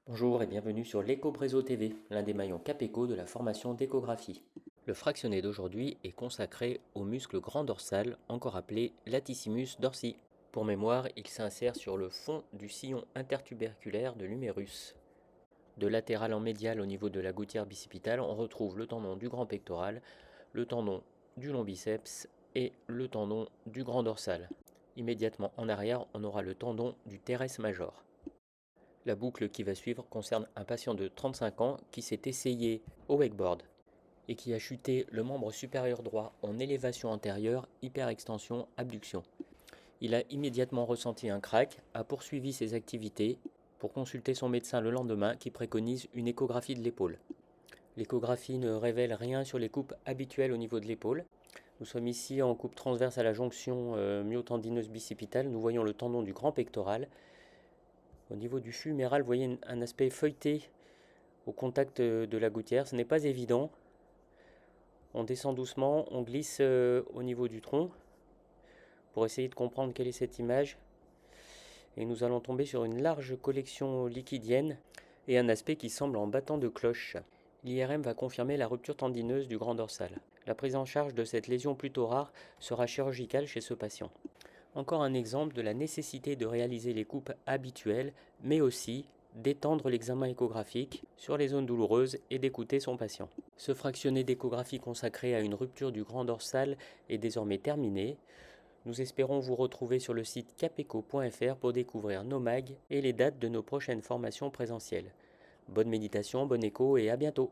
Bonjour et bienvenue sur l'Éco-Bréso TV, l'un des maillons Capeco de la formation d'échographie. Le fractionné d'aujourd'hui est consacré au muscle grand dorsal, encore appelé latissimus dorsi. Pour mémoire, il s'insère sur le fond du sillon intertuberculaire de l'humérus. De latéral en médial au niveau de la gouttière bicipitale, on retrouve le tendon du grand pectoral, le tendon du long biceps et le tendon du grand dorsal. Immédiatement en arrière, on aura le tendon du teres major. La boucle qui va suivre concerne un patient de 35 ans qui s'est essayé au wakeboard et qui a chuté le membre supérieur droit en élévation antérieure, hyperextension, abduction. Il a immédiatement ressenti un crack, a poursuivi ses activités pour consulter son médecin le lendemain qui préconise une échographie de l'épaule. L'échographie ne révèle rien sur les coupes habituelles au niveau de l'épaule. Nous sommes ici en coupe transverse à la jonction myotendineuse bicipitale. Nous voyons le tendon du grand pectoral. Au niveau du fuméral, vous voyez un aspect feuilleté au contact de la gouttière. Ce n'est pas évident. On descend doucement, on glisse au niveau du tronc pour essayer de comprendre quelle est cette image. Et nous allons tomber sur une large collection liquidienne et un aspect qui semble en battant de cloche. L'IRM va confirmer la rupture tendineuse du grand dorsal. La prise en charge de cette lésion plutôt rare sera chirurgicale chez ce patient. Encore un exemple de la nécessité de réaliser les coupes habituelles, mais aussi d'étendre l'examen échographique sur les zones douloureuses et d'écouter son patient. Ce fractionné d'échographie consacré à une rupture du grand dorsal est désormais terminé. Nous espérons vous retrouver sur le site capeco.fr pour découvrir nos mags et les dates de nos prochaines formations présentielles. Bonne méditation, bon écho et à bientôt.